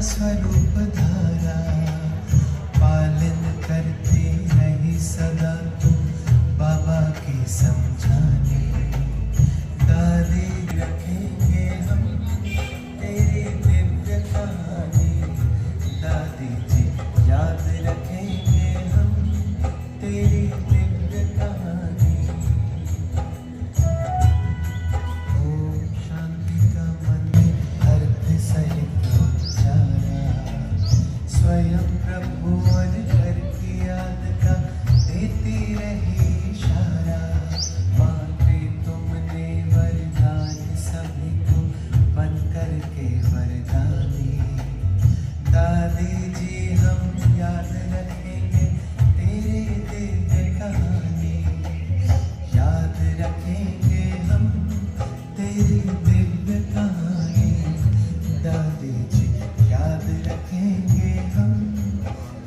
स्वरूप धारा, पालन करते रहे सदा तुम बाबा के समझाने। दादी रखेंगे हम तेरी दिव्य कहानी, दादी जी याद रखेंगे हम तेरी दिव्य कहानी। ओम शांति का मंदिर अर्थ सहित उच्चारा, स्वयं प्रभु और घर की याद का देती रही इशारा। मांगे तुमने वरदान सभी को बन करके वरदानी, दादी जी हम याद रखेंगे तेरी दिव्य कहानी, याद रखेंगे हम तेरी दिव्य कहानी, दादी जी याद रखेंगे हम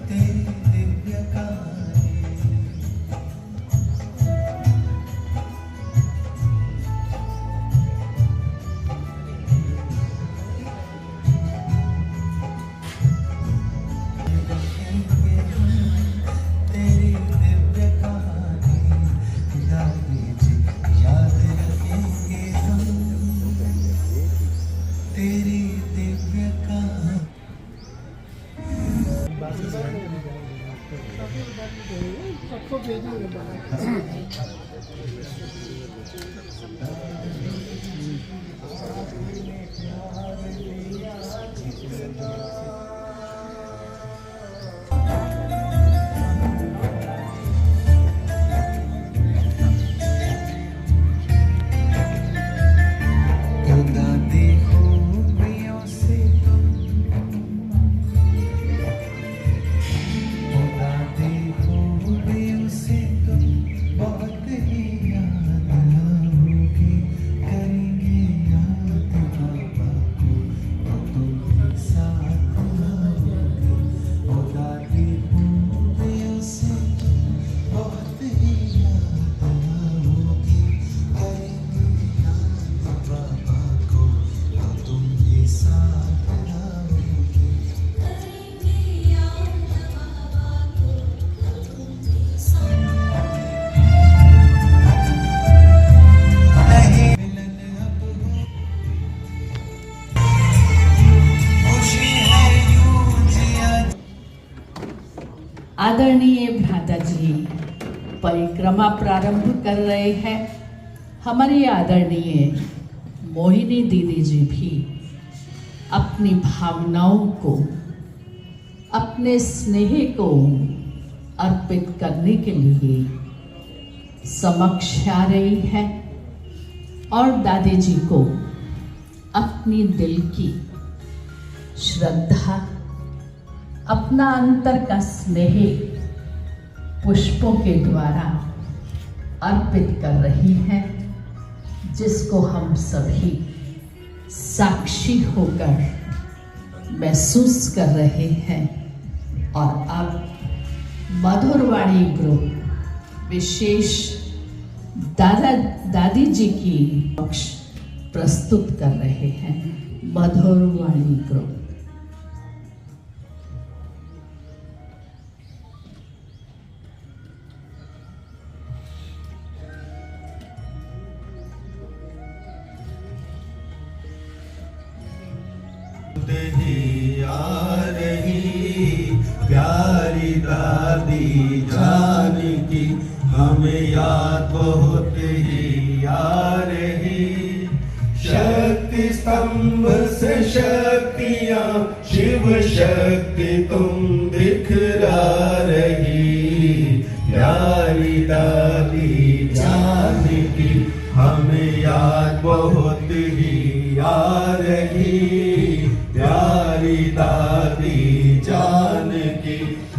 तेरी दिव्य कहानी। रखेंगे हम तेरी दिव्य कहानी, दादी जी याद रखेंगे हम तेरी दिव्य कहानी। सबको भेजेंगे दादी खूबियों से तुम, दादी खूबियों से तुम बहुत ही याद आओगे, करेंगे याद बाबा को तो तुम भी साथ आओगे। ओ दादी खूबियों से तुम बहुत ही याद आओगे, करेंगे याद बाबा को तो तुम भी साथ आओगे। नहीं मिलन अब हो, खुशी है यूं जिया। आदरणीय भ्राता जी परिक्रमा प्रारंभ कर रहे हैं। हमारी आदरणीय मोहिनी दीदी जी भी अपनी भावनाओं को, अपने स्नेह को अर्पित करने के लिए समक्ष आ रही है और दादी जी को अपनी दिल की श्रद्धा, अपना अंतर का स्नेह पुष्पों के द्वारा अर्पित कर रही हैं, जिसको हम सभी साक्षी होकर महसूस कर रहे हैं। और अब मधुरवाणी ग्रुप विशेष दादी जी की पक्ष प्रस्तुत कर रहे हैं। मधुरवाणी ग्रुप। ही आ रही प्यारी दादी जान की, हमें याद बहुत ही आ रही। शक्ति स्तंभ से शक्तियाँ, शिव शक्ति तुम दिखला रही। प्यारी दादी जान की, हमें याद बहुत ही आ रही। प्यारी दादी जान की,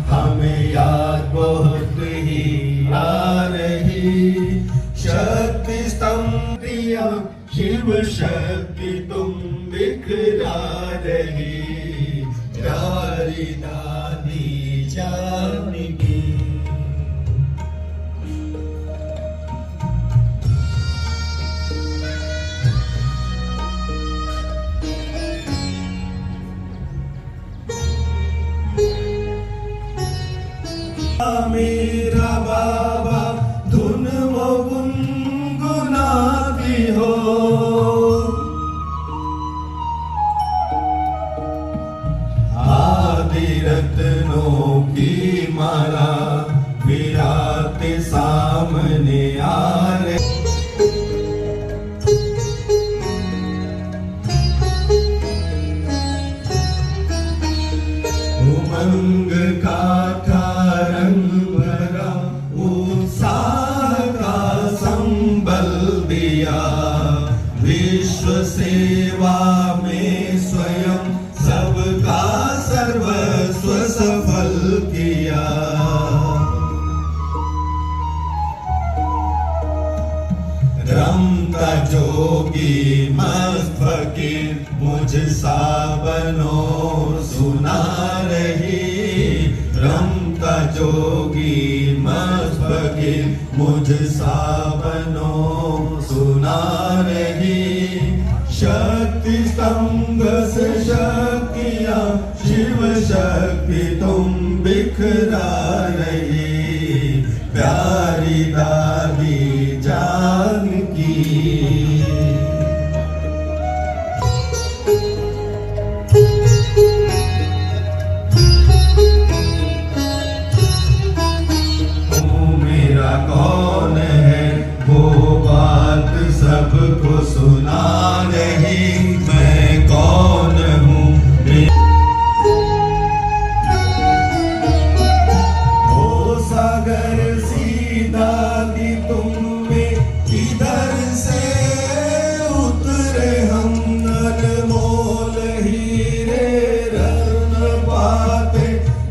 हमें याद बहुत ही आ रही। शक्ति स्तंभिया, शिव शक्ति तुम दिखला रही। प्यारी दादी जान की। सामने आ रहे। उमंग का रंग भरा, उत्साह का संबल दिया, विश्व सेवा में स्वयं सबका सर्वस्व सफल किया। रमता जोगी मस्त फकीर, मुझ सा बनो सुना रही। रमता जोगी मस्त फकीर, मुझ सा बनो सुना रही। शक्ति स्तंभ से शक्तियाँ, शिव शक्ति तुम बिखरा रही। प्यारी दादी जानकी, मेरा कौन है वो बात सबको सुना नहीं। मैं कौन हूँ, ओ सागर सी दादी तुम में किधर से उतरे हम। अनमोल हीरे रत्न पाते,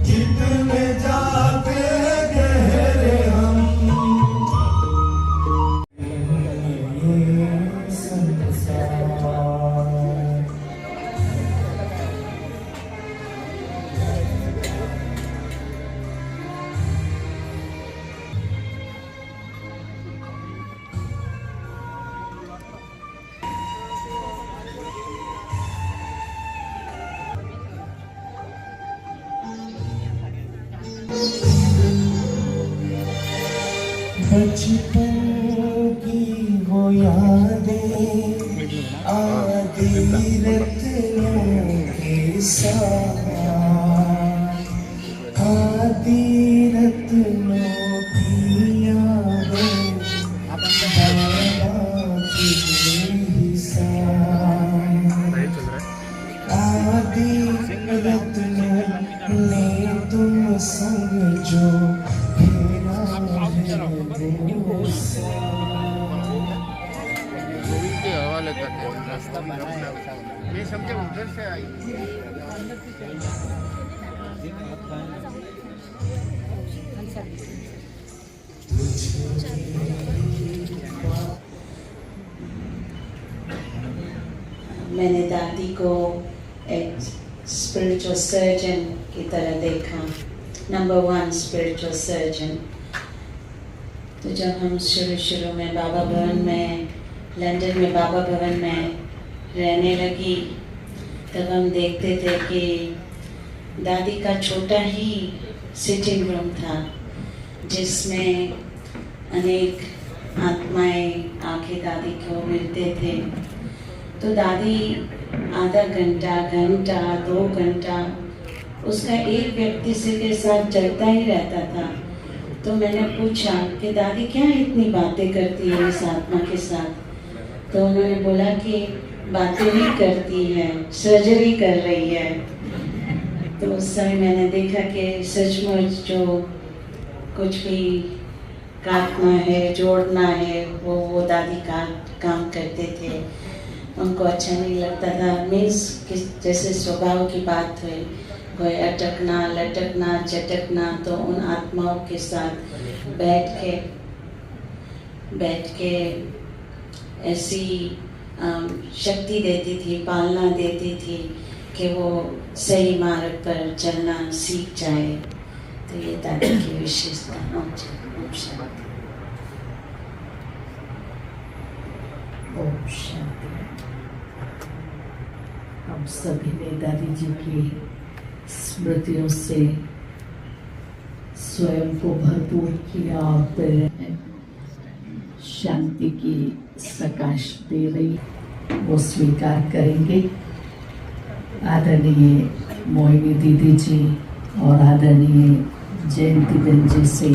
जितने जाते गहरे हम। बचपन की वो यादें आदि रत्नों के साथ, आदि रत्नों की यादें बाबा के साथ। आदि रत्नों ने तुम संग जो हवाले करते हैं रास्ता ये समझे उधर से आई। मैंने दादी को एक स्पिरिचुअल सर्जन की तरह देखा, नंबर 1 स्पिरिचुअल सर्जन। तो जब हम शुरू में बाबा भवन में, लंदन में बाबा भवन में रहने लगी, तब हम देखते थे कि दादी का छोटा ही सिटिंग रूम था, जिसमें अनेक आत्माएं आके दादी को मिलते थे। तो दादी आधा घंटा, 2 घंटा उसका एक व्यक्ति से के साथ चलता ही रहता था। तो मैंने पूछा कि दादी क्या इतनी बातें करती है इस आत्मा के साथ? तो उन्होंने बोला कि बातें नहीं करती है, सर्जरी कर रही है। तो उस समय मैंने देखा कि सचमुच जो कुछ भी काटना है, जोड़ना है, वो दादी का काम करते थे। उनको अच्छा नहीं लगता था, मीन्स कि जैसे स्वभाव की बात हुई, कोई अटकना, लटकना, चटकना, तो उन आत्माओं के साथ बैठ के ऐसी शक्ति देती थी, पालना देती थी कि वो सही मार्ग पर चलना सीख जाए। तो ये दादी की विशेषता। ओम शांति। ओम शांति। हम सभी ने दादी जी की स्मृतियों से स्वयं को भरपूर किया और फिर शांति की प्रकाश दे रही, वो स्वीकार करेंगे। आदरणीय मोहिनी दीदी जी और आदरणीय जयंती बहन जी से